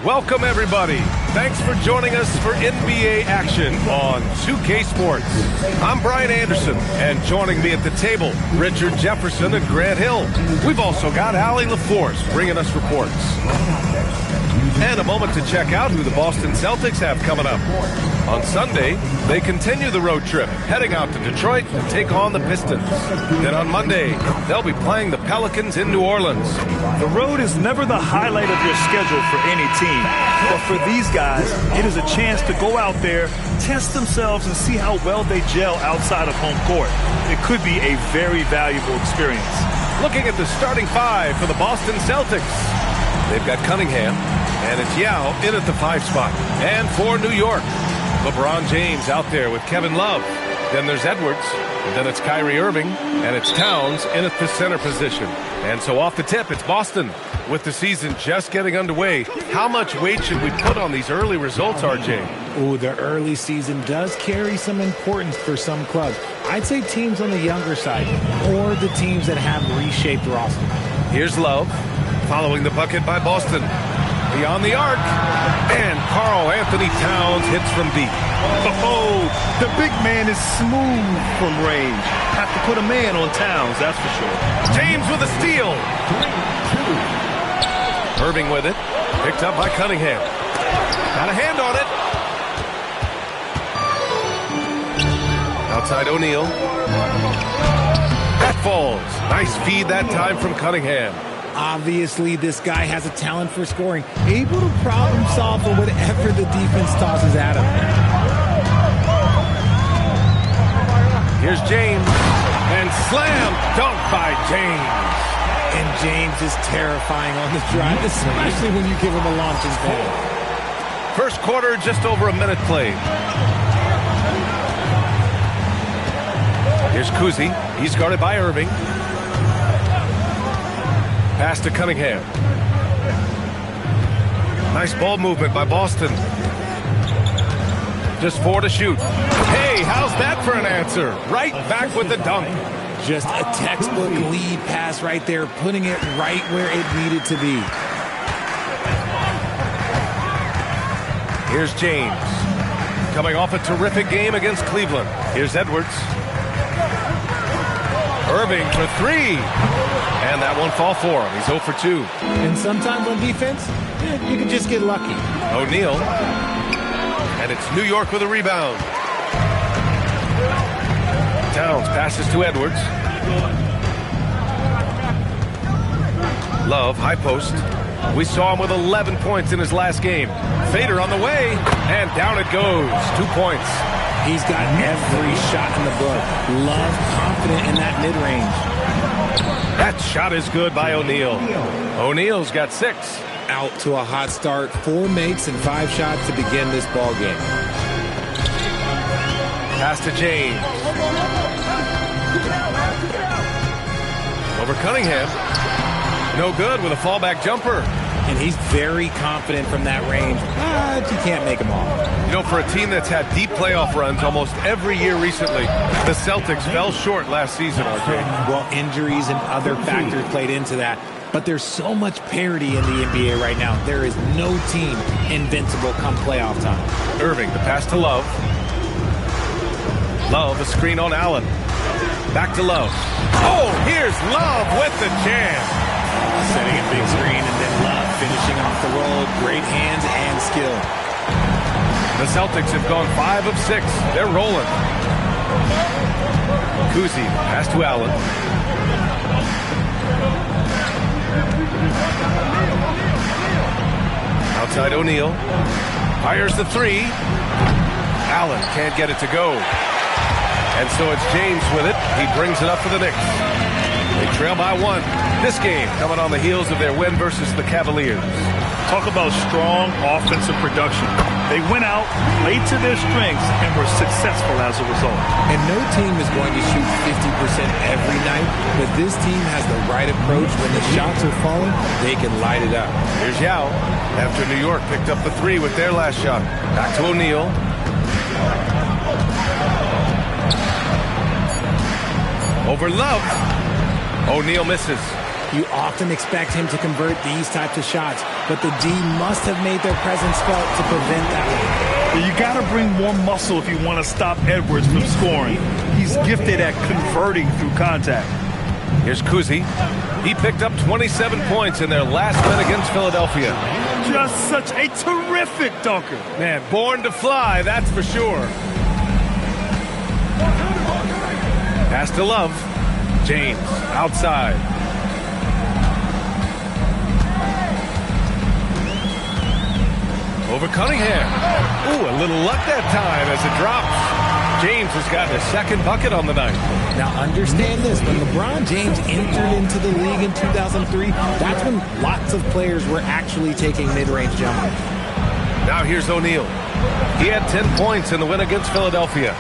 Welcome, everybody. Thanks for joining us for NBA action on 2K Sports. I'm Brian Anderson, and joining me at the table, Richard Jefferson and Grant Hill. We've also got Allie LaForce bringing us reports. And a moment to check out who the Boston Celtics have coming up. On Sunday, they continue the road trip, heading out to Detroit to take on the Pistons. Then on Monday, they'll be playing the Pelicans in New Orleans. The road is never the highlight of your schedule for any team. But for these guys, it is a chance to go out there, test themselves, and see how well they gel outside of home court. It could be a very valuable experience. Looking at the starting five for the Boston Celtics. They've got Cunningham, and it's Yao in at the 5 spot. And for New York, LeBron James out there with Kevin Love. Then there's Edwards. Then it's Kyrie Irving. And it's Towns in at the center position. And so off the tip, it's Boston. With the season just getting underway, how much weight should we put on these early results, RJ? Oh, the early season does carry some importance for some clubs. I'd say teams on the younger side or the teams that have reshaped rosters. Here's Love, following the bucket by Boston. Beyond the arc, and Karl Anthony Towns hits from deep. Oh, the big man is smooth from range. Have to put a man on Towns, that's for sure. James with a steal. Irving with it, picked up by Cunningham. Got a hand on it. Outside O'Neal. That falls. Nice feed that time from Cunningham. Obviously, this guy has a talent for scoring, able to problem solve for whatever the defense tosses at him. Here's James, and slam dunk by James. And James is terrifying on this drive, especially when you give him a launching pad. First quarter, just over a minute played. Here's Kuzi. He's guarded by Irving. Pass to Cunningham. Nice ball movement by Boston. Just 4 to shoot. Hey, how's that for an answer? Right back with the dunk. Just a textbook lead pass right there, putting it right where it needed to be. Here's James. Coming off a terrific game against Cleveland. Here's Edwards. Irving for 3. And that won't fall for him. He's 0 for 2. And sometimes on defense, you can just get lucky. O'Neal. And it's New York with a rebound. Towns passes to Edwards. Love, high post. We saw him with 11 points in his last game. Fader on the way. And down it goes. 2 points. He's got every shot in the book. Love confident in that mid-range. That shot is good by O'Neal. O'Neal's got 6. Out to a hot start. 4 makes and 5 shots to begin this ball game. Pass to James. Over Cunningham. No good with a fallback jumper. And he's very confident from that range, but you can't make him all. You know, for a team that's had deep playoff runs almost every year recently, the Celtics fell short last season, RJ. Well, injuries and other factors played into that. But there's so much parity in the NBA right now. There is no team invincible come playoff time. Irving, the pass to Love. Love, a screen on Allen. Back to Love. Oh, here's Love with the jam. Setting a big screen and then Love finishing off the roll. Great hands and skill. The Celtics have gone 5 of 6. They're rolling. Kuzi, pass to Allen. Outside O'Neal. Fires the 3. Allen can't get it to go. And so it's James with it. He brings it up for the Knicks. They trail by 1. This game coming on the heels of their win versus the Cavaliers. Talk about strong offensive production. They went out, played to their strengths, and were successful as a result. And no team is going to shoot 50% every night, but this team has the right approach. When the shots are falling, they can light it up. Here's Yao. After New York picked up the 3 with their last shot. Back to O'Neal. Over Love. O'Neal misses. You often expect him to convert these types of shots, but the D must have made their presence felt to prevent that one. You got to bring more muscle if you want to stop Edwards from scoring. He's gifted at converting through contact. Here's Kuzi. He picked up 27 points in their last win against Philadelphia. Just such a terrific dunker. Man, born to fly, that's for sure. Pass to Love. James, outside. Over Cunningham. Ooh, a little luck that time as it drops. James has gotten his second bucket on the night. Now understand this, when LeBron James entered into the league in 2003, that's when lots of players were actually taking mid-range jumpers. Now here's O'Neal. He had 10 points in the win against Philadelphia.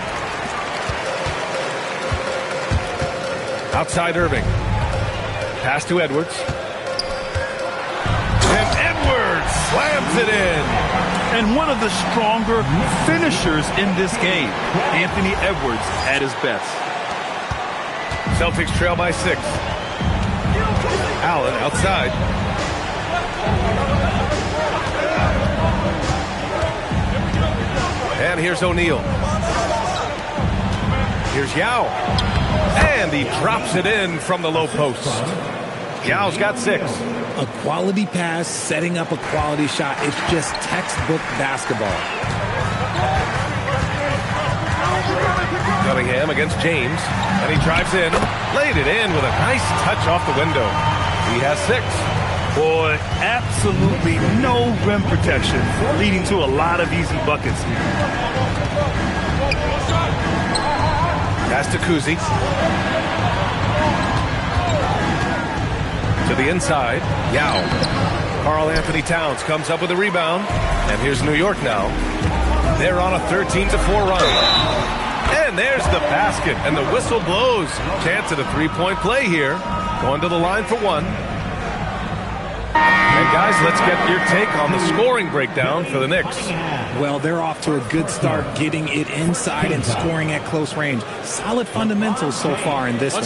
Outside Irving. Pass to Edwards. And Edwards slams it in. And one of the stronger finishers in this game, Anthony Edwards at his best. Celtics trail by 6. Allen outside. And here's O'Neal. Here's Yao. And he drops it in from the low post. Yao's got 6. A quality pass, setting up a quality shot. It's just textbook basketball. Cunningham against James. And he drives in. Laid it in with a nice touch off the window. He has 6. Boy, absolutely no rim protection, leading to a lot of easy buckets here. Pass to Kuzi. To the inside, Yao. Karl Anthony Towns comes up with a rebound. And here's New York now. They're on a 13-4 run. And there's the basket. And the whistle blows. Chance at a three-point play here. Going to the line for one. And guys, let's get your take on the scoring breakdown for the Knicks. Well, they're off to a good start, getting it inside and scoring at close range. Solid fundamentals so far in this one.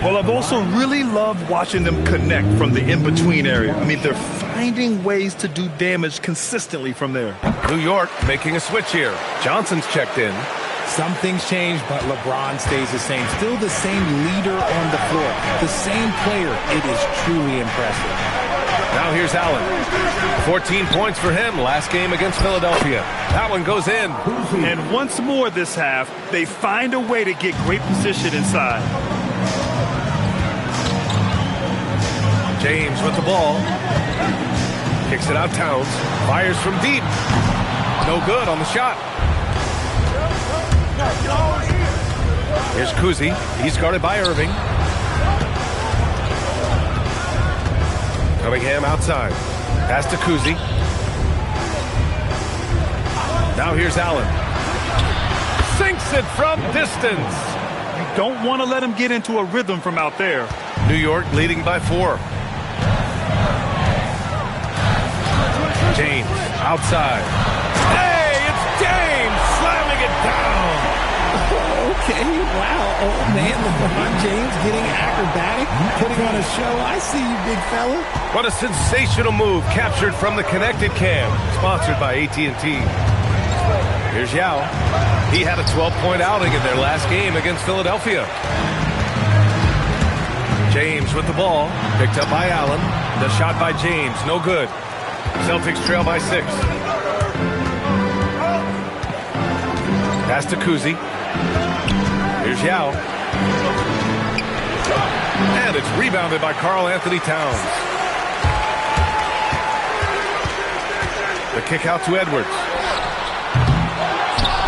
Well, I've also really loved watching them connect from the in-between area. I mean, they're finding ways to do damage consistently from there. New York making a switch here. Johnson's checked in. Some things change, but LeBron stays the same. Still the same leader on the floor. The same player. It is truly impressive. Now here's Allen. 14 points for him last game against Philadelphia. That one goes in. And once more this half, they find a way to get great position inside. James with the ball. Kicks it out Towns. Fires from deep. No good on the shot. Here's Kuzi. He's guarded by Irving. Cunningham outside. Pass to Kuzi. Now here's Allen. Sinks it from distance. You don't want to let him get into a rhythm from out there. New York leading by 4. James outside. Hey, it's James slamming it down. Okay, wow. Oh, man, LeBron James getting acrobatic, putting on a show. I see you, big fella. What a sensational move captured from the Connected Cam, sponsored by AT&T. Here's Yao. He had a 12-point outing in their last game against Philadelphia. James with the ball, picked up by Allen. The shot by James, no good. Celtics trail by 6. Pass to Kuzi. Here's Yao. And it's rebounded by Karl Anthony Towns. The kick out to Edwards.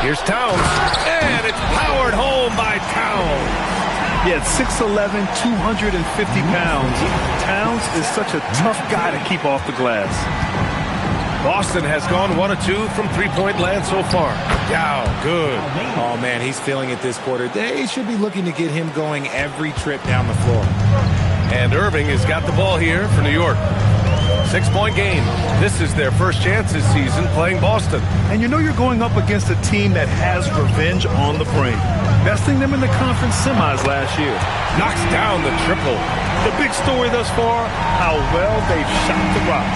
Here's Towns. And it's powered home by Towns. Yeah, 6'11", 250 pounds. Towns is such a tough guy to keep off the glass. Boston has gone 1 of 2 from three-point land so far. Yao, good. Oh, man, he's feeling it this quarter. They should be looking to get him going every trip down the floor. And Irving has got the ball here for New York. 6-point game. This is their first chance this season playing Boston. And you know you're going up against a team that has revenge on the brain. besting them in the conference semis last year. Knocks down the triple. The big story thus far, how well they've shot the rock.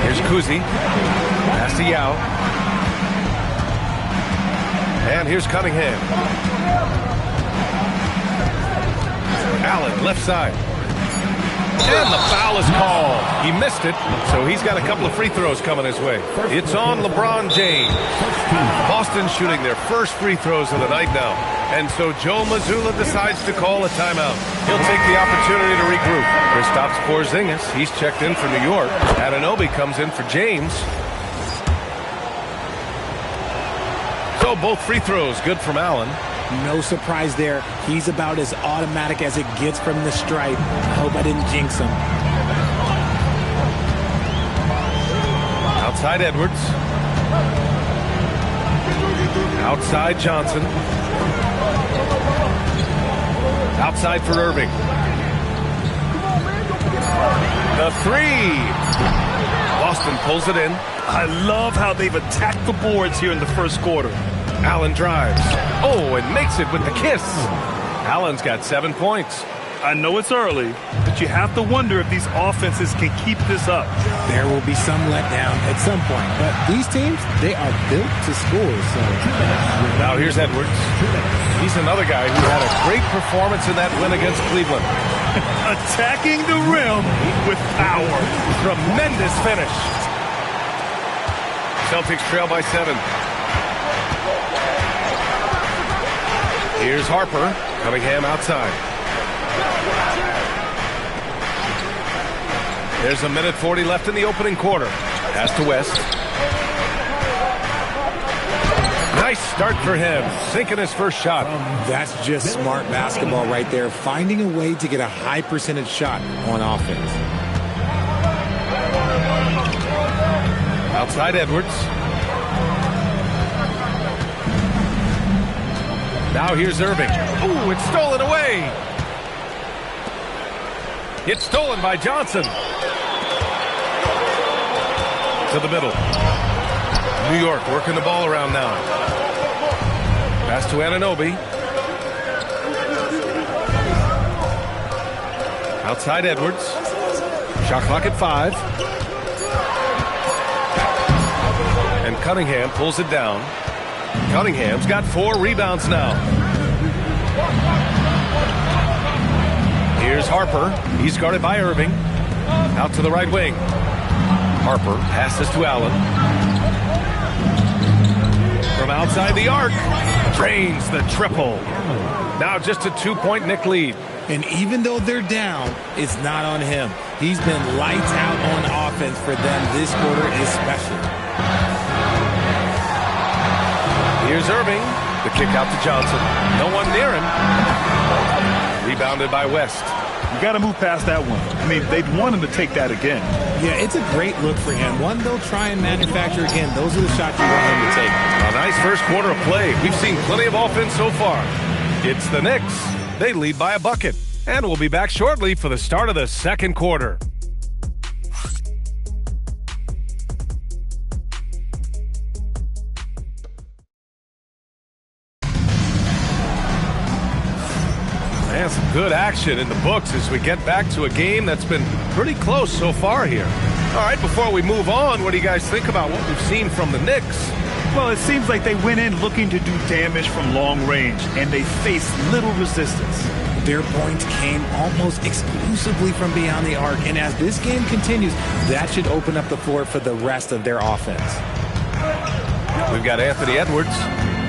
Here's Kuzi. Pass to Yao. And here's Cunningham. Allen, left side. And the foul is called. He missed it, so he's got a couple of free throws coming his way. It's on LeBron James. Boston shooting their first free throws of the night now. And so Joe Mazzulla decides to call a timeout. He'll take the opportunity to regroup. Kristaps Porzingis, he's checked in for New York. Anunoby comes in for James. So both free throws good from Allen. No surprise there. He's about as automatic as it gets from the stripe. I hope I didn't jinx him. Outside Edwards. Outside Johnson. Outside for Irving. The three. Boston pulls it in. I love how they've attacked the boards here in the first quarter. Allen drives. Oh, and makes it with the kiss. Allen's got 7 points. I know it's early, but you have to wonder if these offenses can keep this up. There will be some letdown at some point, but these teams, they are built to score. So now here's Edwards. He's another guy who had a great performance in that win against Cleveland. Attacking the rim with power. Tremendous finish. Celtics trail by 7. Here's Harper. Cunningham outside. There's 1:40 left in the opening quarter. Pass to West. Nice start for him. Sinking his first shot. That's just smart basketball right there. Finding a way to get a high percentage shot on offense. Outside Edwards. Now here's Irving. Ooh, it's stolen away. It's stolen by Johnson. To the middle. New York working the ball around now. Pass to Anunoby. Outside Edwards. Shot clock at 5. And Cunningham pulls it down. Cunningham's got 4 rebounds now. Here's Harper. He's guarded by Irving. Out to the right wing. Harper passes to Allen. From outside the arc. Drains the triple. Now just a 2-point Knick lead. And even though they're down, it's not on him. He's been lights out on offense for them this quarter especially. Here's Irving. The kick out to Johnson. No one near him. Rebounded by West. You got to move past that one. I mean, they'd want him to take that again. Yeah, it's a great look for him. One they'll try and manufacture again. Those are the shots you want him to take. A nice first quarter of play. We've seen plenty of offense so far. It's the Knicks. They lead by a bucket. And we'll be back shortly for the start of the second quarter. And some good action in the books as we get back to a game that's been pretty close so far here. All right, before we move on, what do you guys think about what we've seen from the Knicks? Well, it seems like they went in looking to do damage from long range, and they faced little resistance. Their points came almost exclusively from beyond the arc, and as this game continues, that should open up the floor for the rest of their offense. We've got Anthony Edwards,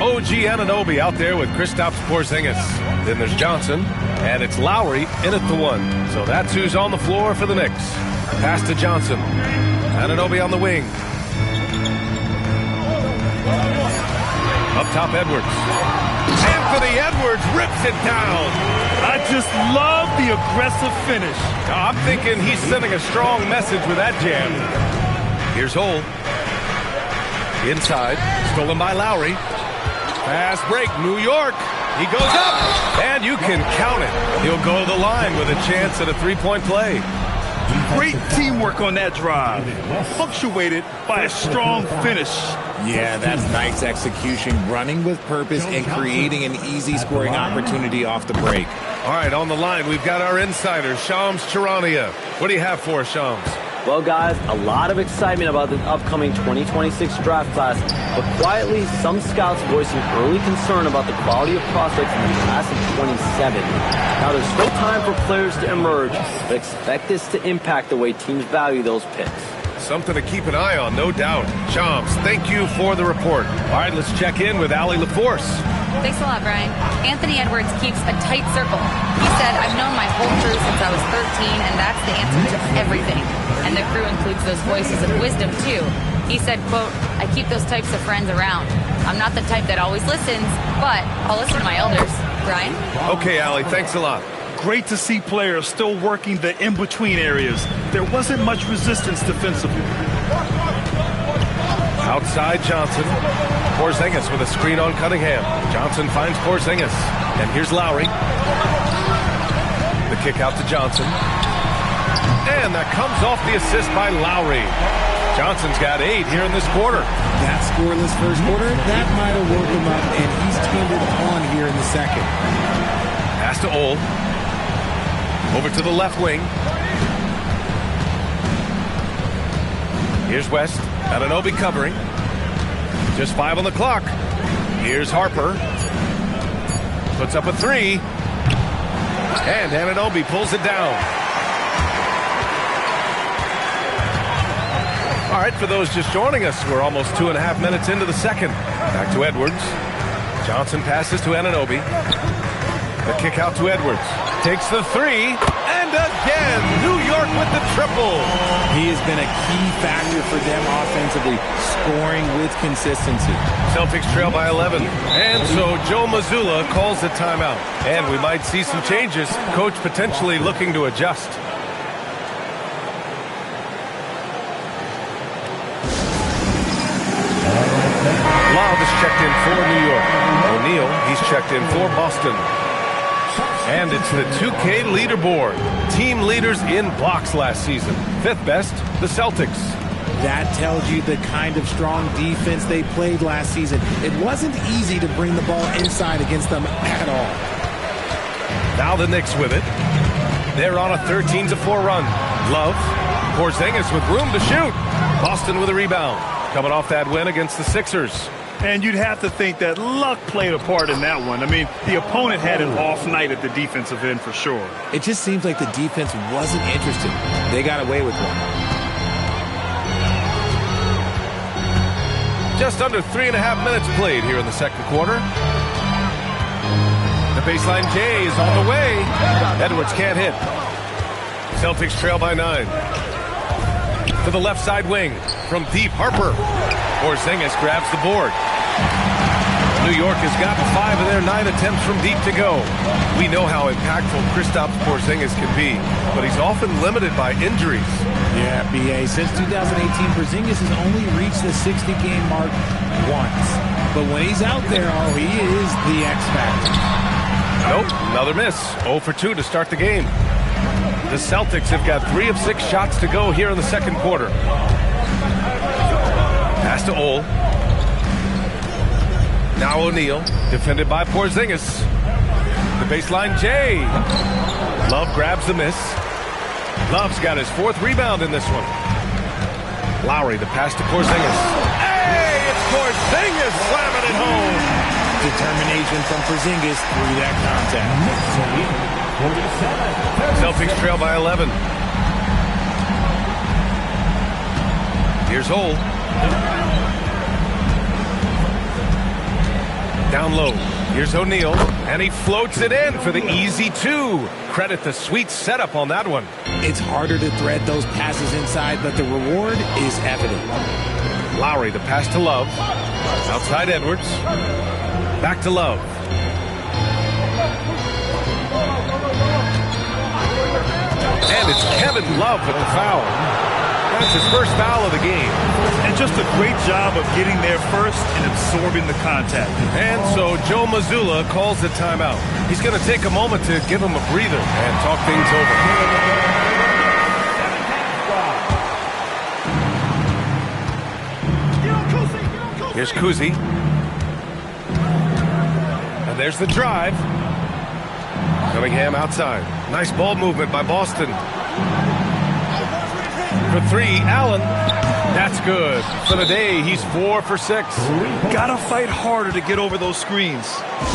OG Anunoby out there with Kristaps Porzingis. Then there's Johnson, and it's Lowry in at the 1. So that's who's on the floor for the Knicks. Pass to Johnson. Anunoby on the wing. Up top, Edwards. Anthony Edwards rips it down. I just love the aggressive finish. I'm thinking he's sending a strong message with that jam. Here's Hole. Inside. Stolen by Lowry. Fast break. New York. He goes up. And you can count it. He'll go to the line with a chance at a 3-point play. Great teamwork on that drive, punctuated by a strong finish. Yeah, that's nice execution, running with purpose and creating an easy scoring opportunity off the break. All right, on the line, we've got our insider, Shams Charania. What do you have for us, Shams? Well, guys, a lot of excitement about the upcoming 2026 draft class, but quietly, some scouts voicing early concern about the quality of prospects in the class of 27. Now, there's still time for players to emerge, but expect this to impact the way teams value those picks. Something to keep an eye on, no doubt. Shams, thank you for the report. All right, let's check in with Allie LaForce. Thanks a lot, Brian. Anthony Edwards keeps a tight circle. He said, I've known my whole crew since I was 13, and that's the answer to everything. And the crew includes those voices of wisdom, too. He said, quote, I keep those types of friends around. I'm not the type that always listens, but I'll listen to my elders. Brian? Okay, Allie, thanks a lot. Great to see players still working the in-between areas. There wasn't much resistance defensively. Outside Johnson. Porzingis with a screen on Cunningham. Johnson finds Porzingis. And here's Lowry. The kick out to Johnson. And that comes off the assist by Lowry. Johnson's got 8 here in this quarter. That scoreless first quarter, that might have woke him up, and he's turned it on here in the second. Pass to Ole. Over to the left wing. Here's West. Anunoby covering. Just 5 on the clock. Here's Harper. Puts up a 3. And Anunoby pulls it down. All right, for those just joining us, we're almost 2.5 minutes into the second. Back to Edwards. Johnson passes to Anunoby. The kick out to Edwards. Takes the 3. And again, New York with the triple. He has been a key factor for them offensively, scoring with consistency. Celtics trail by 11. And so Joe Mazzulla calls the timeout. And we might see some changes. Coach potentially looking to adjust. Love is checked in for New York. O'Neal, he's checked in for Boston. And it's the 2K leaderboard. Team leaders in blocks last season. 5th best, the Celtics. That tells you the kind of strong defense they played last season. It wasn't easy to bring the ball inside against them at all. Now the Knicks with it. They're on a 13-4 run. Love, Porzingis with room to shoot. Boston with a rebound. Coming off that win against the Sixers. And you'd have to think that luck played a part in that one. I mean, the opponent had an off night at the defensive end for sure. It just seems like the defense wasn't interested. They got away with one. Just under 3.5 minutes played here in the second quarter. The baseline J is on the way. Edwards can't hit. Celtics trail by 9. To the left side wing from deep, Harper. Porzingis grabs the board. New York has gotten 5 of their 9 attempts from deep to go. We know how impactful Kristaps Porzingis can be, but he's often limited by injuries. Yeah, B.A. Since 2018, Porzingis has only reached the 60-game mark once. But when he's out there, oh, he is the X factor. Nope, another miss. 0 for 2 to start the game. The Celtics have got 3 of 6 shots to go here in the second quarter. Pass to Ole. Now O'Neal, defended by Porzingis. The baseline J. Love grabs the miss. Love's got his 4th rebound in this one. Lowry, the pass to Porzingis. Hey, it's Porzingis slamming it home. Determination from Porzingis through that contact. Celtics trail by 11. Here's Ole. Down low. Here's O'Neal. And he floats it in for the easy 2. Credit the sweet setup on that one. It's harder to thread those passes inside, but the reward is evident. Lowry, the pass to Love. Outside Edwards. Back to Love. And it's Kevin Love with the foul. That's his first foul of the game. And just a great job of getting there first and absorbing the contact. And so Joe Mazzulla calls the timeout. He's going to take a moment to give him a breather and talk things over. Here's Kuzi. And there's the drive. Cunningham outside. Nice ball movement by Boston. For three, Allen. That's good. For the day, he's 4 for 6. Gotta fight harder to get over those screens.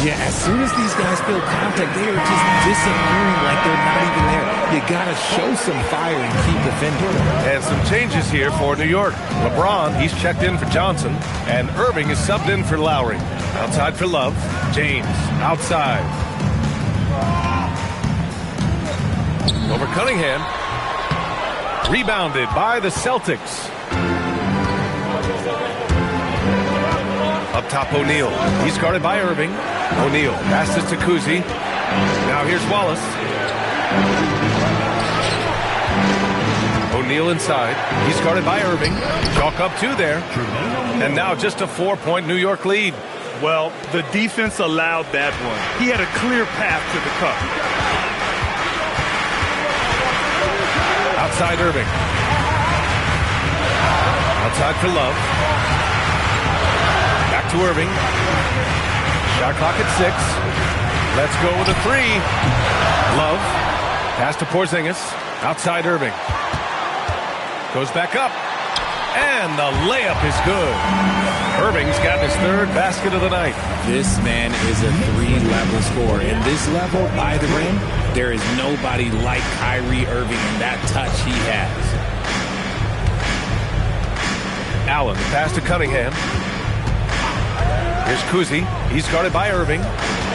Yeah, as soon as these guys feel contact, they are just disappearing like they're not even there. You gotta show some fire and keep defending. And some changes here for New York. LeBron, he's checked in for Johnson. And Irving is subbed in for Lowry. Outside for Love. James, outside. Over Cunningham. Rebounded by the Celtics. Up top, O'Neal. He's guarded by Irving. O'Neal passes to Kuzi. Now here's Wallace. O'Neal inside. He's guarded by Irving. Chalk up 2 there. And now just a 4-point New York lead. Well, the defense allowed that one. He had a clear path to the cup. Outside Irving. Outside for Love. Back to Irving. Shot clock at 6. Let's go with a 3. Love. Pass to Porzingis. Outside Irving. Goes back up. And the layup is good. Irving's got his 3rd basket of the night. This man is a 3-level scorer. And this level, by the rim, there is nobody like Kyrie Irving in that touch he has. Allen, pass to Cunningham. Here's Kuzi. He's guarded by Irving.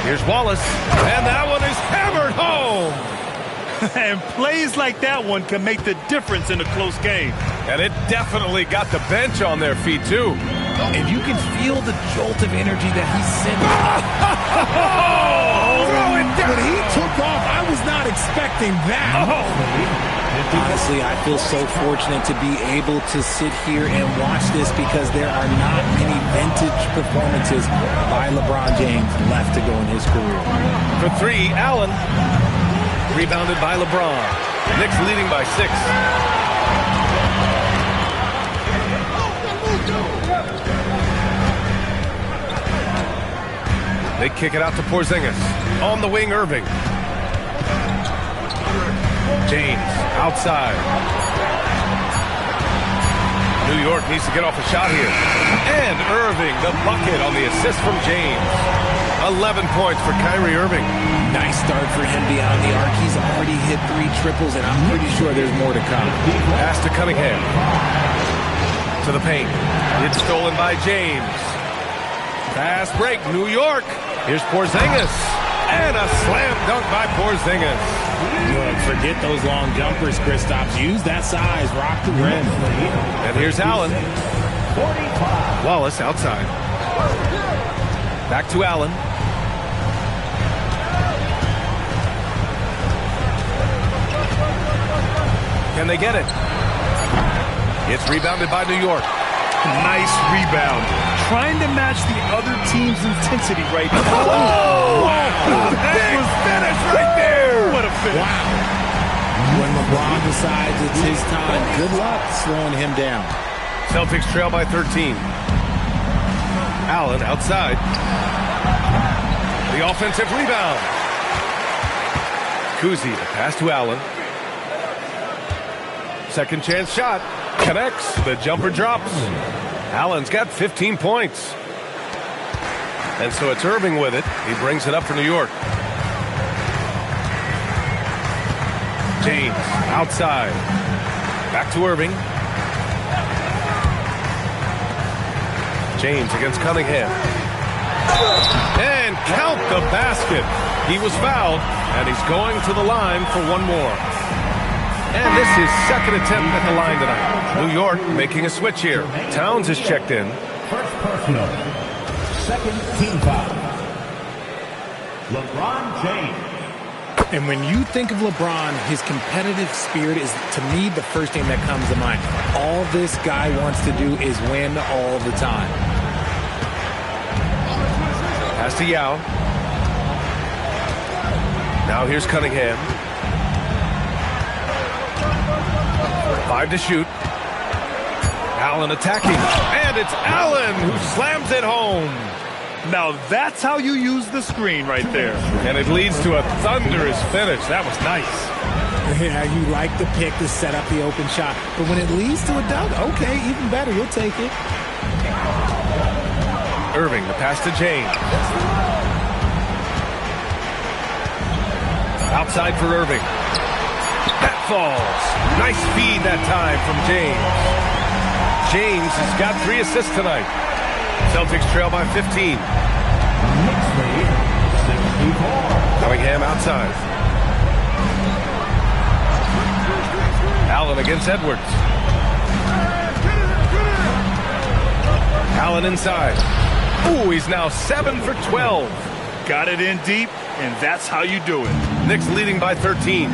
Here's Wallace. And that one is hammered home. And plays like that one can make the difference in a close game. And it definitely got the bench on their feet, too. And you can feel the jolt of energy that he's sending. Throw it down. When he took off, I was not expecting that. Honestly, I feel so fortunate to be able to sit here and watch this because there are not many vintage performances by LeBron James left to go in his career. For 3, Allen. Rebounded by LeBron. Knicks leading by 6. They kick it out to Porzingis. On the wing, Irving. James, outside. New York needs to get off a shot here. And Irving, the bucket on the assist from James. 11 points for Kyrie Irving. Nice start for him beyond the arc. He's already hit 3 triples, and I'm pretty sure there's more to come. Pass to Cunningham. To the paint. It's stolen by James. Fast break, New York. Here's Porzingis. And a slam dunk by Porzingis. Look, forget those long jumpers, Kristaps. Use that size. Rock the rim. And here's Allen. Wallace outside. Back to Allen. Can they get it? It's rebounded by New York. Nice rebound. Trying to match the other team's intensity right now. Oh! Wow. Big finish right there! What a finish. Wow. When LeBron decides it's his time, good luck slowing him down. Celtics trail by 13. Allen outside. The offensive rebound. Kuzi, the pass to Allen. Second chance shot. Connects. The jumper drops. Allen's got 15 points. And so it's Irving with it. He brings it up for New York. James outside. Back to Irving. James against Cunningham. And count the basket. He was fouled, and he's going to the line for one more. And this is second attempt at the line tonight. New York making a switch here. Towns is checked in. First personal. Second team foul. LeBron James. And when you think of LeBron, his competitive spirit is, to me, the first thing that comes to mind. All this guy wants to do is win all the time. Pass to Yao. Now here's Cunningham. 5 to shoot. Allen attacking, and it's Allen who slams it home. Now that's how you use the screen right there. And it leads to a thunderous finish. That was nice. Yeah, you like the pick to set up the open shot. But when it leads to a dunk, okay, even better. You'll take it. Irving, the pass to James. Outside for Irving. That falls. Nice feed that time from James. James has got 3 assists tonight. Celtics trail by 15. Cunningham outside. Allen against Edwards. Allen inside. Ooh, he's now 7 for 12. Got it in deep, and that's how you do it. Knicks leading by 13.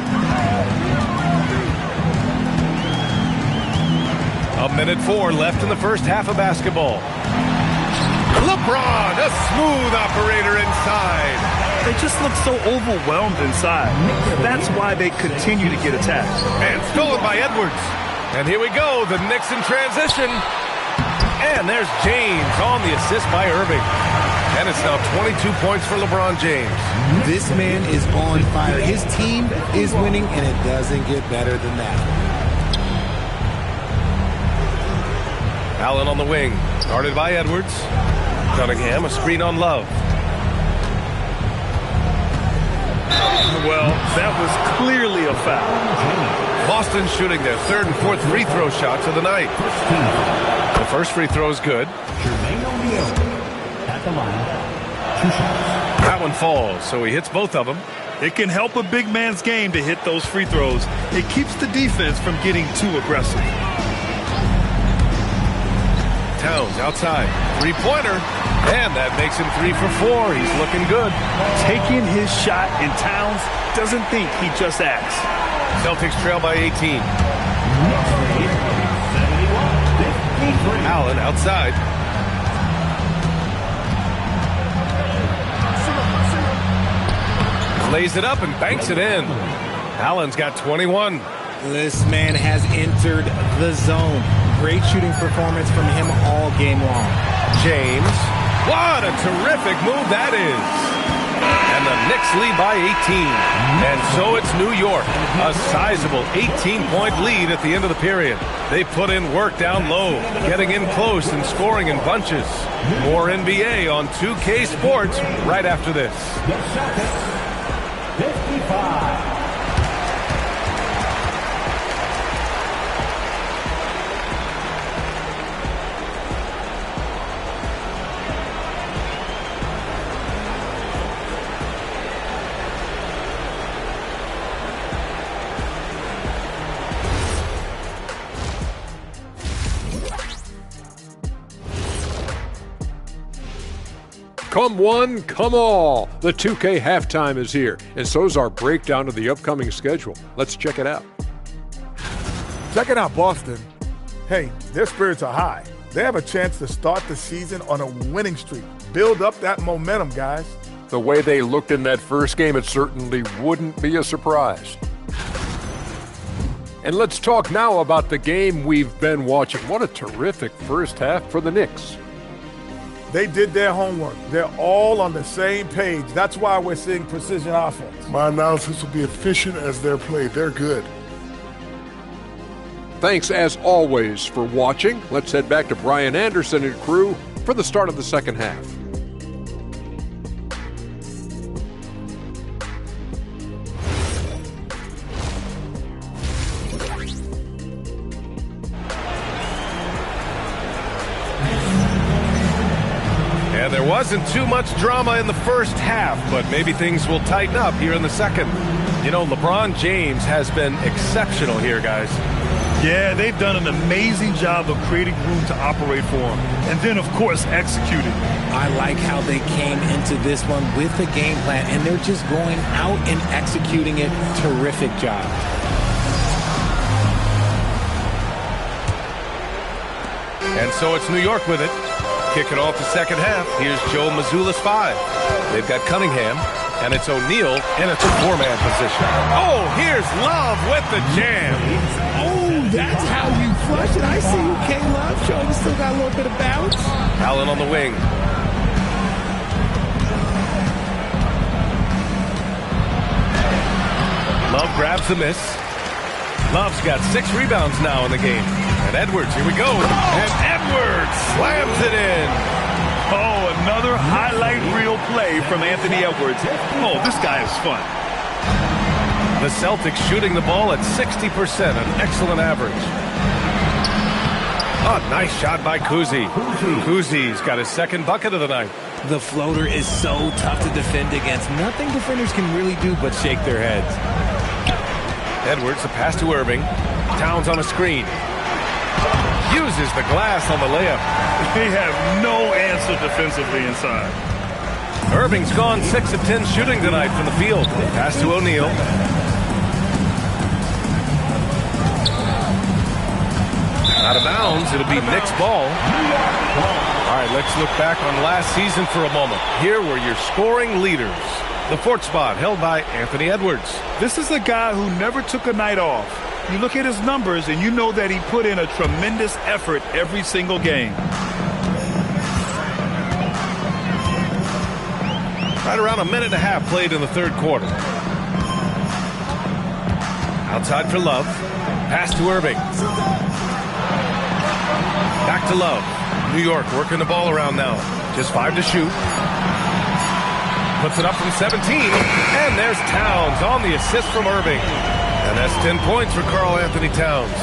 A minute 4 left in the first half of basketball. LeBron, a smooth operator inside. They just look so overwhelmed inside. That's why they continue to get attacked. And stolen by Edwards. And here we go, the Knicks in transition. And there's James on the assist by Irving. And it's now 22 points for LeBron James. This man is on fire. His team is winning, and it doesn't get better than that. Allen on the wing, guarded by Edwards. Cunningham, a screen on Love. Well, that was clearly a foul. Boston shooting their 3rd and 4th free throw shots of the night. The first free throw is good. At the line. 2 shots. That one falls, so he hits both of them. It can help a big man's game to hit those free throws. It keeps the defense from getting too aggressive. Towns outside. 3-pointer. And that makes him 3 for 4. He's looking good. Taking his shot, and Towns doesn't think he just asked. Celtics trail by 18. Allen outside. Lays it up and banks it in. Allen's got 21. This man has entered the zone. Great shooting performance from him all game long. James. What a terrific move that is. And the Knicks lead by 18. And so it's New York. A sizable 18-point lead at the end of the period. They put in work down low, getting in close and scoring in bunches. More NBA on 2K Sports right after this. The Celtics, 55. Come one, come all. The 2K halftime is here, and so's our breakdown of the upcoming schedule. Let's check it out. Checking out Boston. Hey, their spirits are high. They have a chance to start the season on a winning streak. Build up that momentum, guys. The way they looked in that first game, it certainly wouldn't be a surprise. And let's talk now about the game we've been watching. What a terrific first half for the Knicks. They did their homework. They're all on the same page. That's why we're seeing precision offense. My analysis will be efficient as their play. They're good. Thanks, as always, for watching. Let's head back to Brian Anderson and crew for the start of the second half. And there wasn't too much drama in the first half, but maybe things will tighten up here in the second. You know, LeBron James has been exceptional here, guys. Yeah, they've done an amazing job of creating room to operate for him. And then, of course, executing. I like how they came into this one with a game plan, and they're just going out and executing it. Terrific job. And so it's New York with it. Kicking off the second half. Here's Joe Mazzulla's 5. They've got Cunningham. And it's O'Neal in a 4-man position. Oh, here's Love with the jam. Oh, that's how you flush it. I see you, K-Love. Showing you still got a little bit of bounce. Allen on the wing. Love grabs the miss. Love's got 6 rebounds now in the game. And Edwards, here we go. And Edwards slams it in. Oh, another highlight reel play from Anthony Edwards. Oh, this guy is fun. The Celtics shooting the ball at 60%, an excellent average. Oh, nice shot by Kuzi. Kuzi's got his 2nd bucket of the night. The floater is so tough to defend against. Nothing defenders can really do but shake their heads. Edwards, a pass to Irving. Towns on a screen. Uses the glass on the layup. They have no answer defensively inside. Irving's gone 6 of 10 shooting tonight from the field. Pass to O'Neal. Out of bounds. It'll be Knicks ball. All right, let's look back on last season for a moment. Here were your scoring leaders. The 4th spot held by Anthony Edwards. This is a guy who never took a night off. You look at his numbers and you know that he put in a tremendous effort every single game. Right around a minute and a half played in the 3rd quarter. Outside for Love. Pass to Irving. Back to Love. New York working the ball around now. Just 5 to shoot. Puts it up from 17. And there's Towns on the assist from Irving. And that's 10 points for Karl Anthony Towns.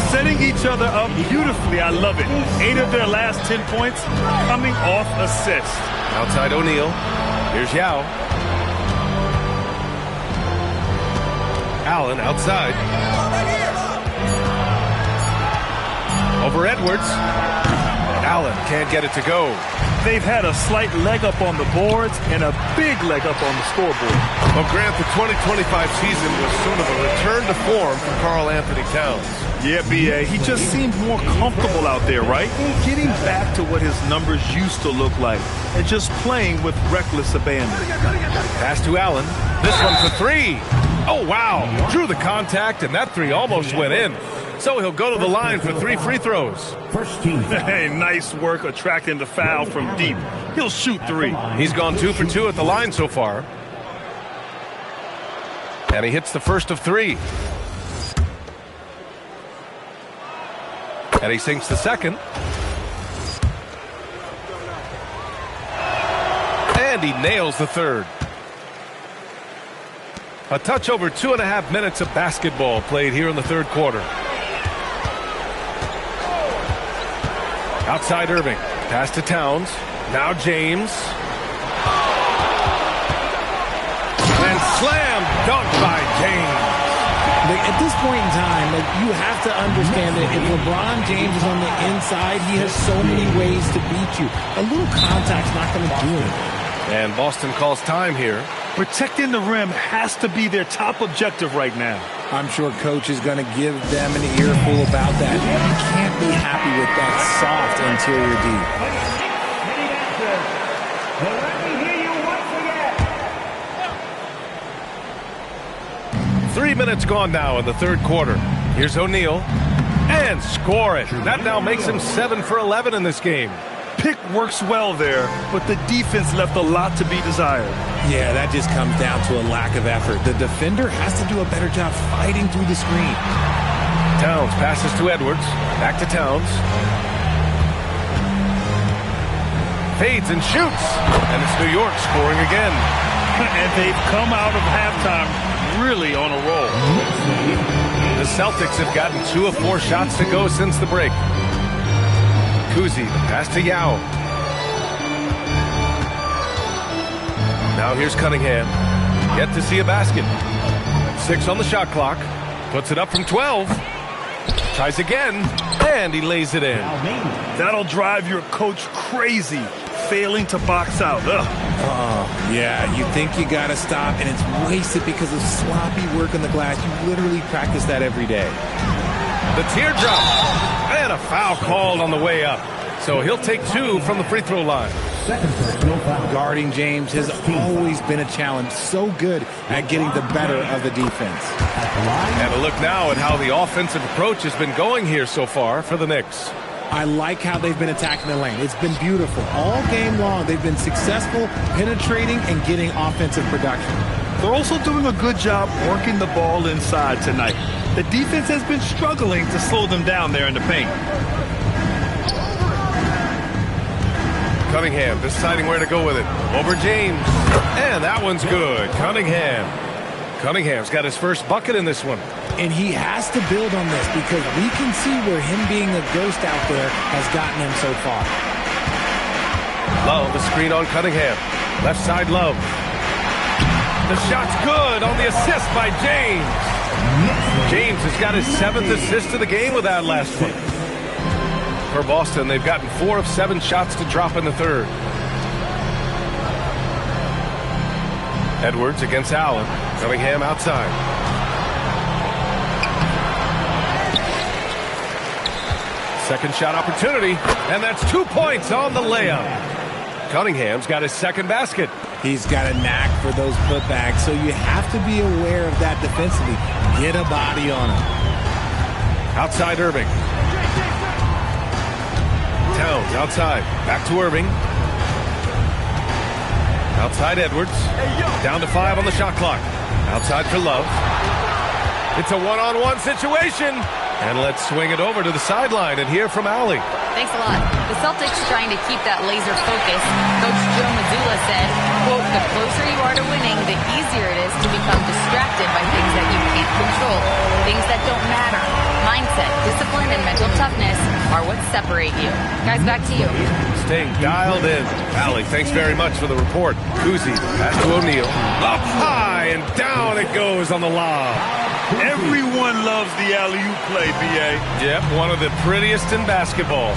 Setting each other up beautifully. I love it. 8 of their last 10 points coming off assists. Outside O'Neal. Here's Yao. Allen outside. Over Edwards. Allen can't get it to go. They've had a slight leg up on the boards and a big leg up on the scoreboard. Well, Grant, the 2025 season was sort of a return to form for Karl Anthony Towns. Yeah, B.A. He just seemed more comfortable out there, right? Getting back to what his numbers used to look like and just playing with reckless abandon. Pass to Allen. This one for 3. Oh, wow. Drew the contact, and that 3 almost went in. So he'll go to the line for 3 free throws. First team. Hey, nice work attracting the foul from deep. He'll shoot 3. He's gone 2 for 2 at the line so far. And he hits the first of 3. And he sinks the second. And he nails the third. A touch over 2.5 minutes of basketball played here in the 3rd quarter. Outside Irving. Pass to Towns. Now James. And slam dunk by James. At this point in time, you have to understand that if LeBron James is on the inside, he has so many ways to beat you. A little contact's not going to do it. And Boston calls time here. Protecting the rim has to be their top objective right now. I'm sure Coach is going to give them an earful about that. You can't be happy with that soft interior D. 3 minutes gone now in the 3rd quarter. Here's O'Neal. And score it. That now makes him 7 for 11 in this game. Pick works well there, but the defense left a lot to be desired. Yeah, that just comes down to a lack of effort. The defender has to do a better job fighting through the screen. Towns passes to Edwards. Back to Towns. Fades and shoots. And it's New York scoring again. And they've come out of halftime really on a roll. The Celtics have gotten 2 of 4 shots to go since the break. Kuzi, pass to Yao. Now here's Cunningham. Yet to see a basket. 6 on the shot clock. Puts it up from 12. Tries again. And he lays it in. That'll drive your coach crazy. Failing to box out. Yeah, you think you got to stop, and it's wasted because of sloppy work on the glass. You literally practice that every day. The teardrop. And a foul called on the way up. So he'll take 2 from the free throw line. second personal foul. Guarding James has always been a challenge. So good at getting the better of the defense. And a look now at how the offensive approach has been going here so far for the Knicks. I like how they've been attacking the lane. It's been beautiful. All game long, they've been successful penetrating and getting offensive production. They're also doing a good job working the ball inside tonight. The defense has been struggling to slow them down there in the paint. Cunningham deciding where to go with it. Over James. And that one's good. Cunningham's got his first bucket in this one. And he has to build on this because we can see where him being a ghost out there has gotten him so far. Love, the screen on Cunningham. Left side, Love. The shot's good on the assist by James. James has got his 7th assist of the game with that last one. For Boston, they've gotten 4 of 7 shots to drop in the third. Edwards against Allen. Cunningham outside. Second shot opportunity, and that's 2 points on the layup. Cunningham's got his second basket. He's got a knack for those putbacks, so you have to be aware of that defensively. Get a body on him. Outside Irving. Towns outside. Back to Irving. Outside Edwards. Down to 5 on the shot clock. Outside for Love. It's a one-on-one situation. And let's swing it over to the sideline and hear from Allie. Thanks a lot. The Celtics trying to keep that laser focus. Coach Joe Mazzulla said, quote, the closer you are to winning, the easier it is to become distracted by things that you can't control, things that don't matter. Mindset, discipline, and mental toughness are what separate you. Guys, back to you. Staying dialed in. Allie, thanks very much for the report. Kuzi, pass to O'Neal. Up high and down it goes on the lob. Everyone loves the alley-oop play, B.A. Yep, one of the prettiest in basketball.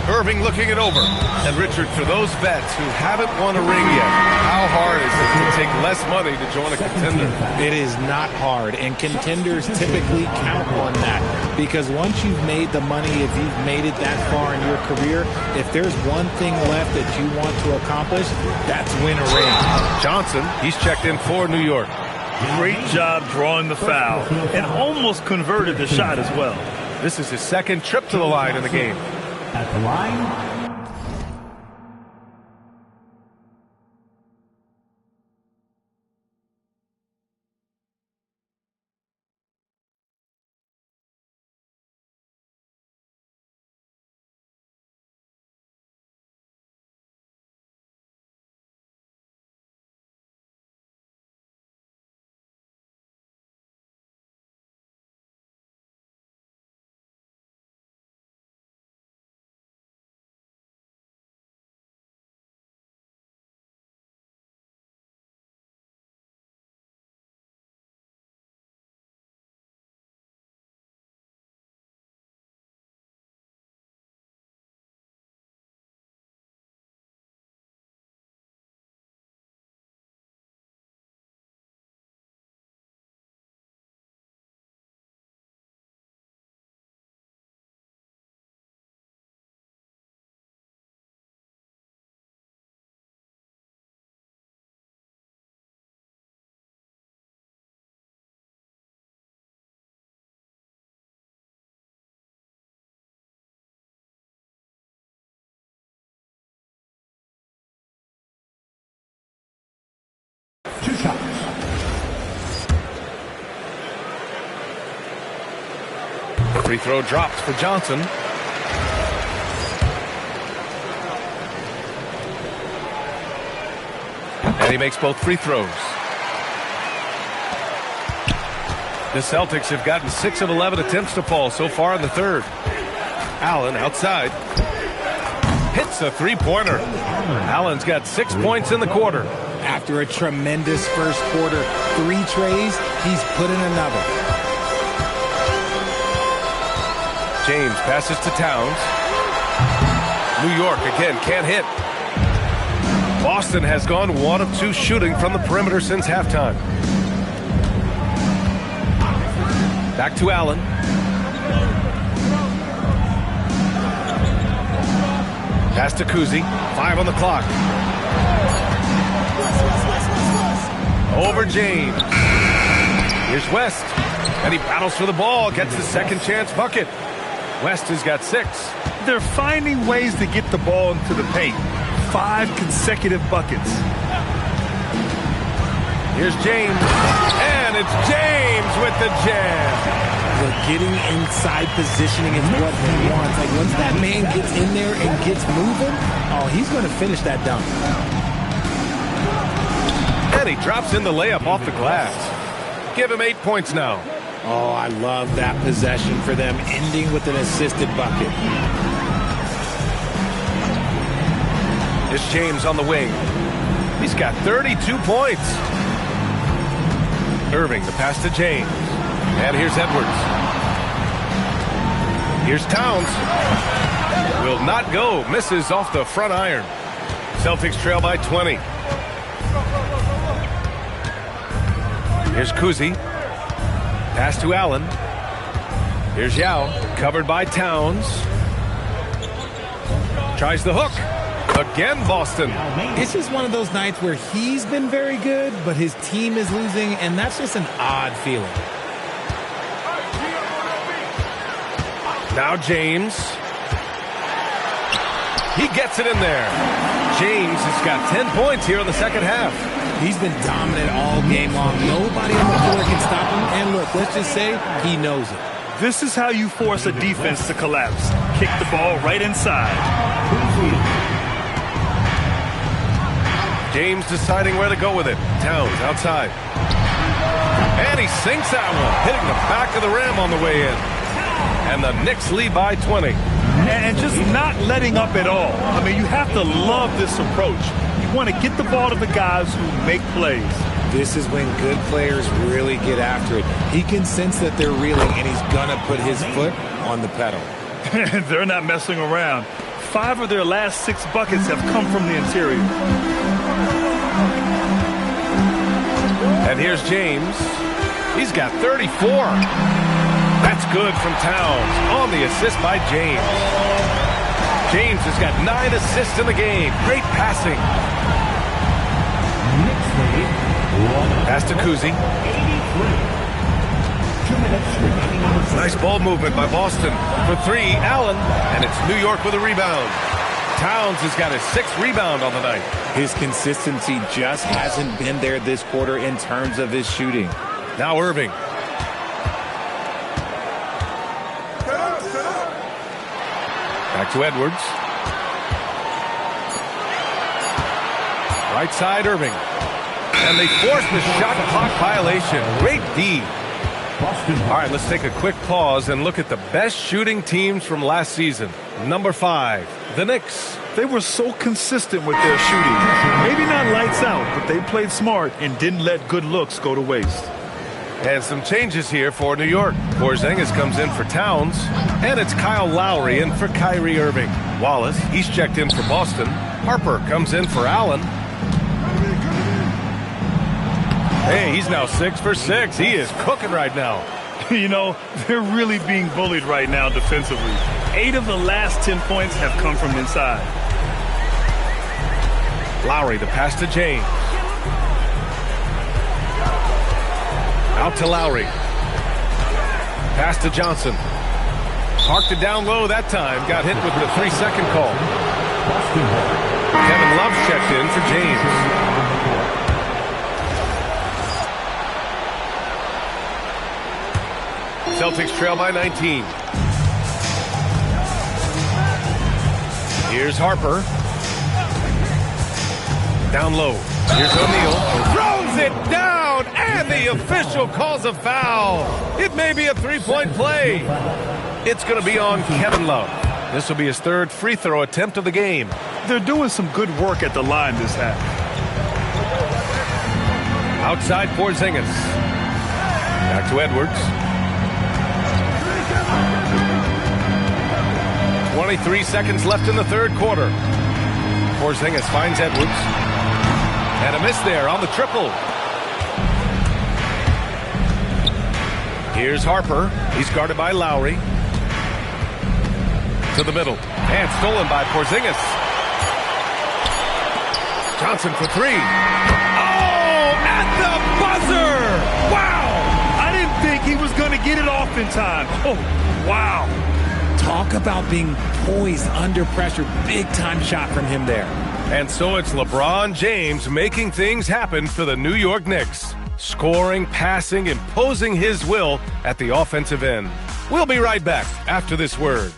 Irving looking it over. And Richard, for those vets who haven't won a ring yet, how hard is it to take less money to join a contender? It is not hard, and contenders typically count on that. Because once you've made the money, if you've made it that far in your career, if there's one thing left that you want to accomplish, that's win a ring. Johnson, he's checked in for New York. Great job drawing the foul and almost converted the shot as well. This is his second trip to the line in the game. At the line, two shots. Free throw drops for Johnson. And he makes both free throws. The Celtics have gotten 6 of 11 attempts to fall so far in the third. Allen outside. Hits a three-pointer. Allen's got 6 points in the quarter. After a tremendous first quarter, 3 trays, he's put in another. James passes to Towns. New York again can't hit. Boston has gone 1 of 2 shooting from the perimeter since halftime. Back to Allen. Pass to Kuzi. 5 on the clock. Over James. Here's West. And he battles for the ball. Gets the second chance bucket. West has got 6. They're finding ways to get the ball into the paint. 5 consecutive buckets. Here's James. And it's James with the jam. Look, getting inside positioning is what he wants. Like, once that man gets in there and gets moving, oh, he's going to finish that dunk. And he drops in the layup off the glass. Give him 8 points now. Oh, I love that possession for them, ending with an assisted bucket. It's James on the wing. He's got 32 points. Irving, the pass to James. And here's Edwards. Here's Towns. Will not go. Misses off the front iron. Celtics trail by 20. Here's Kuzi. Pass to Allen. Here's Yao. Covered by Towns. Tries the hook. Again, Boston. It's just one of those nights where he's been very good, but his team is losing, and that's just an odd feeling. Now James. He gets it in there. James has got 10 points here in the second half. He's been dominant all game long. Nobody on the floor can stop him. And look, let's just say he knows it. This is how you force a defense to collapse. Kick the ball right inside. James deciding where to go with it. Towns outside. And he sinks that one, hitting the back of the rim on the way in. And the Knicks lead by 20. And just not letting up at all. I mean, you have to love this approach. You want to get the ball to the guys who make plays. This is when good players really get after it. He can sense that they're reeling, and he's going to put his foot on the pedal. They're not messing around. 5 of their last 6 buckets have come from the interior. And here's James. He's got 34. That's good from Towns on the assist by James. James has got 9 assists in the game. Great passing. Pass to Kuzi. Nice ball movement by Boston. For 3, Allen. And it's New York with a rebound. Towns has got his 6th rebound on the night. His consistency just hasn't been there this quarter in terms of his shooting. Now Irving. Back to Edwards. Right side, Irving. And they force the shot clock violation. Great D. All right, let's take a quick pause and look at the best shooting teams from last season. Number 5, the Knicks. They were so consistent with their shooting. Maybe not lights out, but they played smart and didn't let good looks go to waste. And some changes here for New York. Porzingis comes in for Towns, and it's Kyle Lowry in for Kyrie Irving. Wallace, he's checked in for Boston. Harper comes in for Allen. Hey, he's now 6 for 6. He is cooking right now. You know, they're really being bullied right now defensively. 8 of the last 10 points have come from inside. Lowry, the pass to James. Out to Lowry. Pass to Johnson. Parked it down low that time. Got hit with the 3-second call. Kevin Love checked in for James. Celtics trail by 19. Here's Harper. Down low. Here's O'Neal. Throws it down, and the official calls a foul. It may be a 3-point play. It's going to be on Kevin Love. This will be his 3rd free throw attempt of the game. They're doing some good work at the line this half. Outside Porzingis. Back to Edwards. 23 seconds left in the 3rd quarter. Porzingis finds Edwards. And a miss there on the triple. Here's Harper. He's guarded by Lowry. To the middle. And stolen by Porzingis. Johnson for three. Oh, at the buzzer! Wow! I didn't think he was going to get it off in time. Oh, wow. Talk about being poised under pressure. Big-time shot from him there. And so it's LeBron James making things happen for the New York Knicks. Scoring, passing, imposing his will at the offensive end. We'll be right back after this word.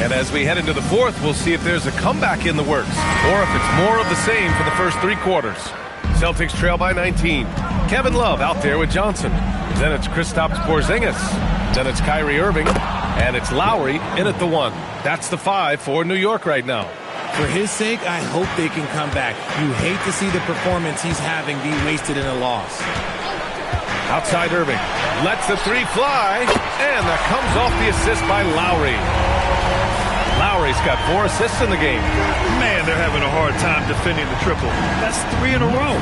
And as we head into the fourth, we'll see if there's a comeback in the works or if it's more of the same for the first three quarters. Celtics trail by 19. Kevin Love out there with Johnson. Then it's Kristaps Porzingis. Then it's Kyrie Irving. And it's Lowry in at the 1. That's the 5 for New York right now. For his sake, I hope they can come back. You hate to see the performance he's having be wasted in a loss. Outside Irving. Lets the three fly. And that comes off the assist by Lowry. Lowry's got 4 assists in the game. Man, they're having a hard time defending the triple. That's 3 in a row.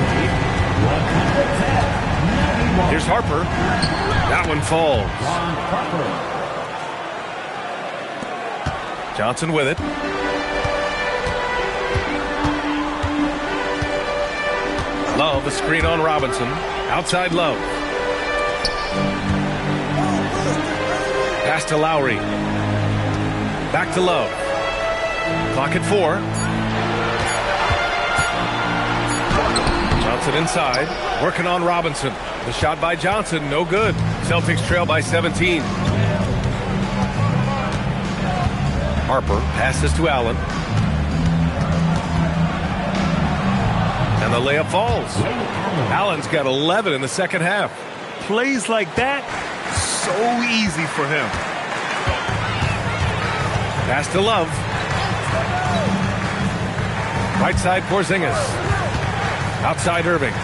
Here's Harper. That one falls. Johnson with it. Love, a screen on Robinson. Outside Love. Pass to Lowry. Back to Love. Clock at 4. Johnson inside. Working on Robinson. The shot by Johnson, no good. Celtics trail by 17. Harper passes to Allen. And the layup falls. Allen's got 11 in the second half. Plays like that, so easy for him. Pass to Love. Right side Porzingis. Outside Irving.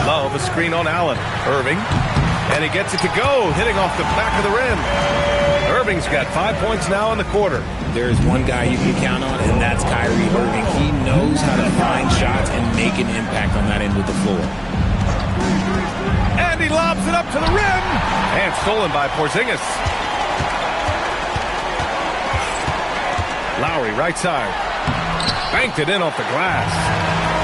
Love, a screen on Allen. Irving. And he gets it to go, hitting off the back of the rim. Irving's got 5 points now in the quarter. There's one guy you can count on, and that's Kyrie Irving. He knows how to find shots and make an impact on that end of the floor. And he lobs it up to the rim. And stolen by Porzingis. Lowry, right side. Banked it in off the glass.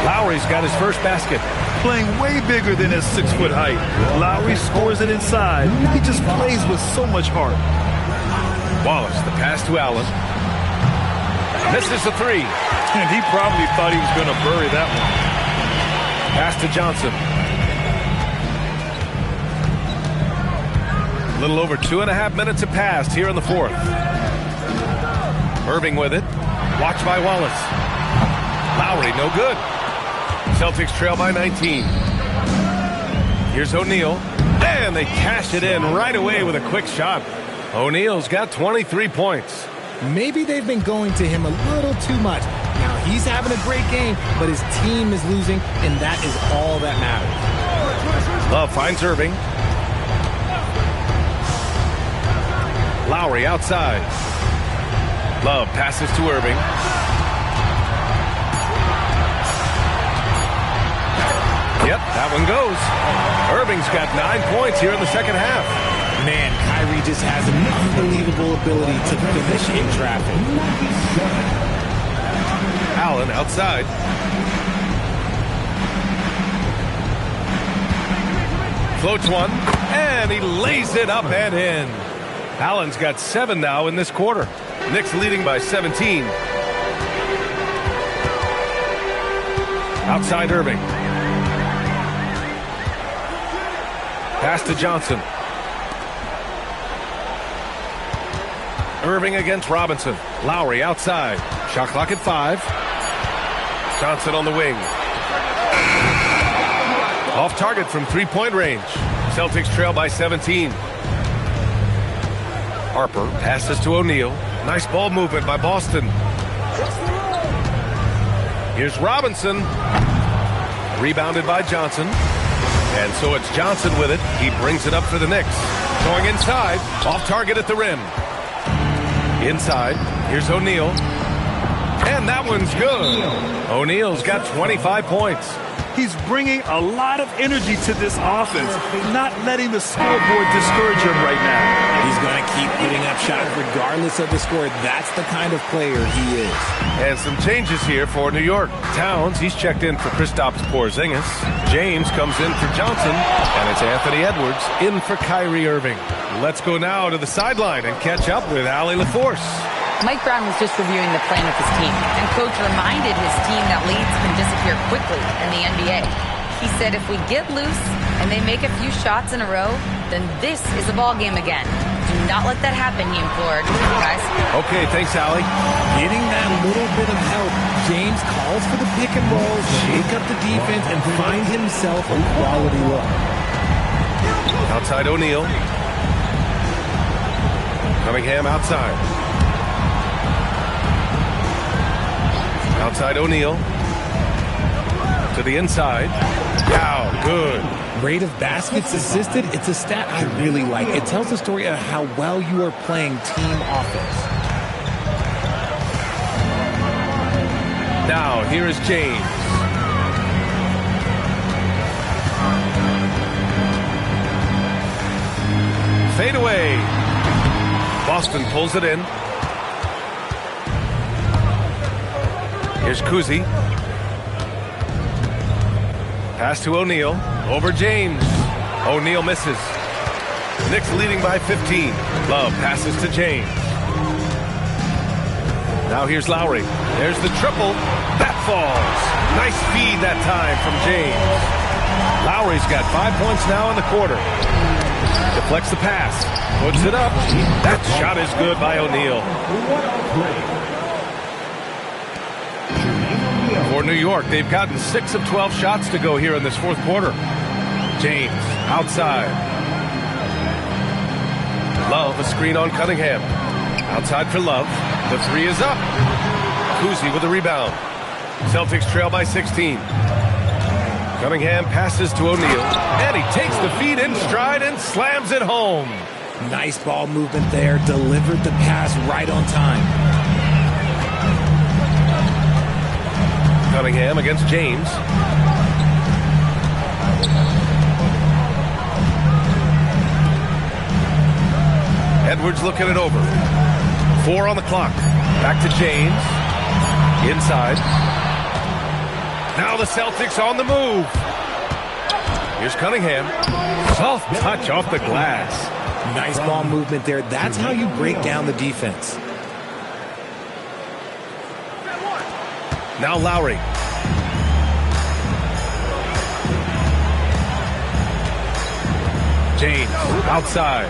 Lowry's got his first basket. Playing way bigger than his 6-foot height. Lowry scores it inside. He just plays with so much heart. Wallace, the pass to Allen. Misses the 3. And he probably thought he was going to bury that one. Pass to Johnson. A little over 2.5 minutes have passed here in the fourth. Irving with it. Watched by Wallace. Lowry, no good. Celtics trail by 19. Here's O'Neal. And they cash it in right away with a quick shot. O'Neal's got 23 points. Maybe they've been going to him a little too much. Now, he's having a great game, but his team is losing, and that is all that matters. Love finds Irving. Lowry outside. Love passes to Irving. Yep, that one goes. Irving's got 9 points here in the second half. Man, Kyrie just has an unbelievable ability to finish in traffic. Allen outside. Floats one, and he lays it up and in. Allen's got 7 now in this quarter. Knicks leading by 17. Outside Irving. Pass to Johnson. Irving against Robinson. Lowry outside. Shot clock at 5. Johnson on the wing. Off target from three-point range. Celtics trail by 17. Harper passes to O'Neal. Nice ball movement by Boston. Here's Robinson. Rebounded by Johnson. And so it's Johnson with it. He brings it up for the Knicks. Going inside. Off target at the rim. Inside. Here's O'Neal. And that one's good. O'Neal's got 25 points. He's bringing a lot of energy to this offense, not letting the scoreboard discourage him right now. He's going to keep putting up shots regardless of the score. That's the kind of player he is. And some changes here for New York. Towns, he's checked in for Kristaps Porzingis. James comes in for Johnson. And it's Anthony Edwards in for Kyrie Irving. Let's go now to the sideline and catch up with Allie LaForce. Mike Brown was just reviewing the plan of his team, and Coach reminded his team that leads can disappear quickly in the NBA. He said if we get loose and they make a few shots in a row, then this is a ball game again. Do not let that happen, he implored. Guys. Okay, thanks, Allie. Getting that little bit of help, James calls for the pick and roll, shake up the defense, and find himself a quality look. Outside O'Neal. Cunningham outside. Outside O'Neal. To the inside. Down. Good. Rate of baskets assisted, it's a stat I really like. It tells the story of how well you are playing team offense. Now, here is James. Fade away. Boston pulls it in. Here's Kuzi. Pass to O'Neal. Over James. O'Neal misses. Knicks leading by 15. Love passes to James. Now here's Lowry. There's the triple. That falls. Nice feed that time from James. Lowry's got 5 points now in the quarter. Deflects the pass. Puts it up. That shot is good by O'Neal. For New York, they've gotten 6 of 12 shots to go here in this fourth quarter. James outside. Love, a screen on Cunningham. Outside for Love. The three is up. Kuzi with the rebound. Celtics trail by 16. Cunningham passes to O'Neal. And he takes the feed in stride and slams it home. Nice ball movement there. Delivered the pass right on time. Cunningham against James. Edwards looking it over. 4 on the clock. Back to James. Inside. Now the Celtics on the move. Here's Cunningham. Soft touch off the glass. Nice ball movement there. That's how you break down the defense. Now Lowry. James outside.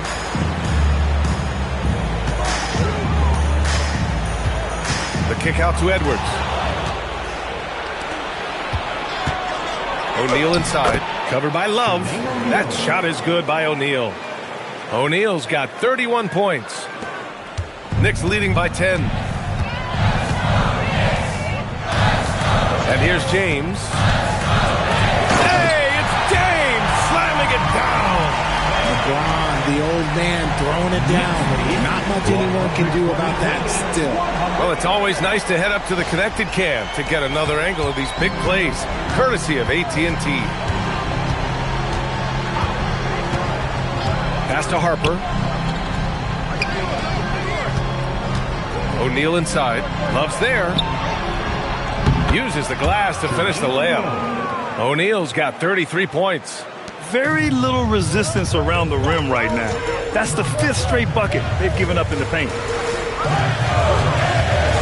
The kick out to Edwards. O'Neal inside. Covered by Love. That shot is good by O'Neal. O'Neal's got 31 points. Knicks leading by 10. And here's James. Hey, it's James slamming it down. LeBron, the old man, throwing it down. Not much anyone can do about that still. Well, it's always nice to head up to the connected cam to get another angle of these big plays, courtesy of AT&T. Pass to Harper. O'Neal inside. Love's there. Uses the glass to finish the layup. O'Neal's got 33 points. Very little resistance around the rim right now. That's the 5th straight bucket they've given up in the paint.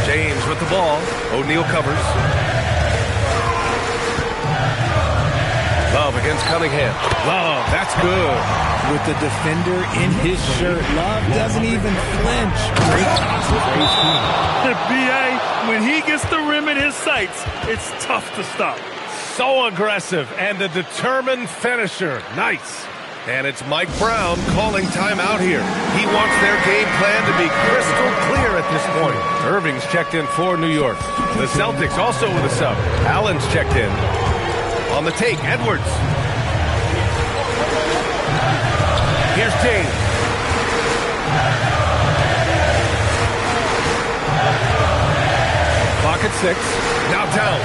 James with the ball. O'Neal covers. Love against Cunningham. Love, that's good. With the defender in his shirt, Love doesn't even flinch. Great concentration. B.A., when he gets the rim in his sights, it's tough to stop. So aggressive and a determined finisher. Nice. And it's Mike Brown calling timeout here. He wants their game plan to be crystal clear at this point. Irving's checked in for New York. The Celtics also with a sub. Allen's checked in. On the take, Edwards. Here's James. Clock at 6. Now down.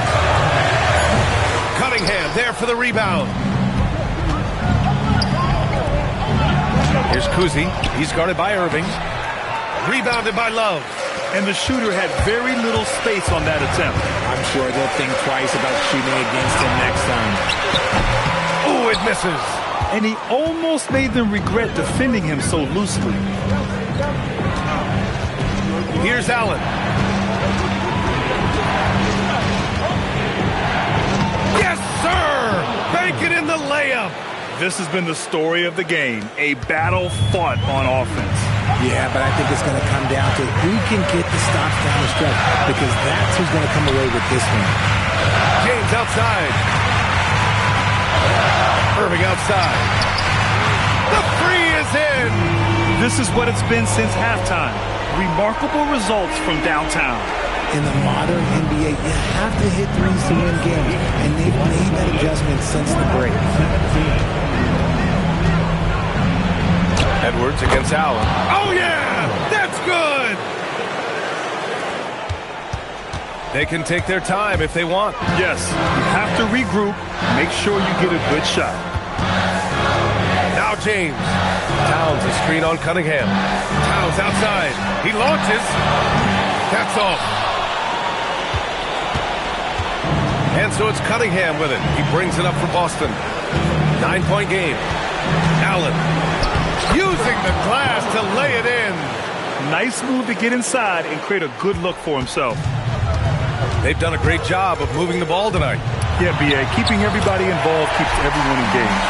Cunningham there for the rebound. Here's Kuzi. He's guarded by Irving. Rebounded by Love. And the shooter had very little space on that attempt. I'm sure they'll think twice about shooting against him next time. Oh, it misses. And he almost made them regret defending him so loosely. Here's Allen. Yes, sir! Bank it in the layup. This has been the story of the game, a battle fought on offense. Yeah, but I think it's going to come down to who can get the stops down the stretch, because that's who's going to come away with this one. James outside. Irving outside. The three is in. This is what it's been since halftime. Remarkable results from downtown. In the modern NBA, you have to hit threes to win games, and they've made that adjustment since the break. Edwards against Allen. Oh, yeah! That's good! They can take their time if they want. Yes, you have to regroup. Make sure you get a good shot. Now James. Towns a screen on Cunningham. Towns outside. He launches. That's off. And so it's Cunningham with it. He brings it up for Boston. 9-point game. Allen using the glass to lay it in. Nice move to get inside and create a good look for himself. They've done a great job of moving the ball tonight. Yeah, B.A. Keeping everybody involved keeps everyone engaged.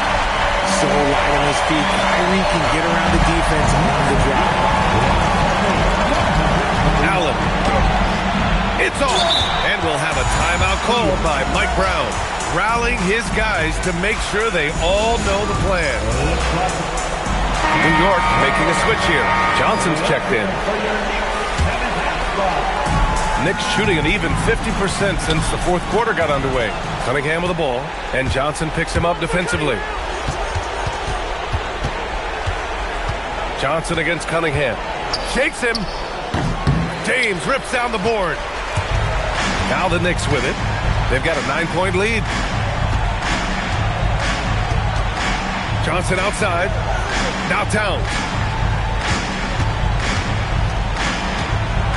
So light on his feet, Kyrie can get around the defense on the drive. Allen. It's off. And we'll have a timeout called by Mike Brown, rallying his guys to make sure they all know the plan. New York making a switch here. Johnson's checked in. Knicks shooting an even 50% since the fourth quarter got underway. Cunningham with the ball, and Johnson picks him up defensively. Johnson against Cunningham. Shakes him. James rips down the board. Now the Knicks with it. They've got a 9-point lead. Johnson outside. Now Towns.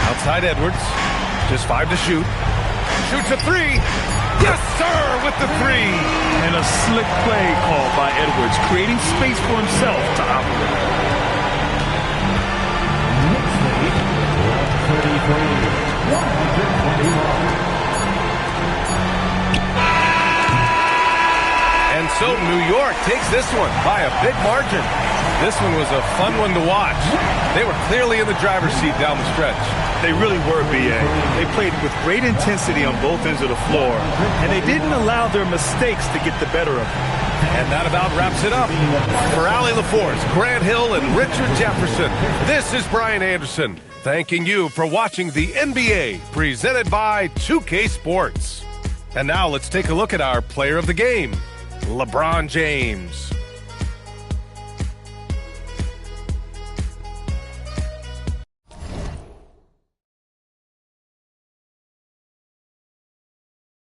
Outside Edwards. Just 5 to shoot. Shoots a 3. Yes, sir, with the 3. And a slick play called by Edwards, creating space for himself to operate. And so New York takes this one by a big margin. This one was a fun one to watch. They were clearly in the driver's seat down the stretch. They really were, B.A. They played with great intensity on both ends of the floor, and they didn't allow their mistakes to get the better of them. And that about wraps it up. For Allie LaForce, Grant Hill, and Richard Jefferson, this is Brian Anderson, thanking you for watching the NBA, presented by 2K Sports. And now let's take a look at our player of the game, LeBron James.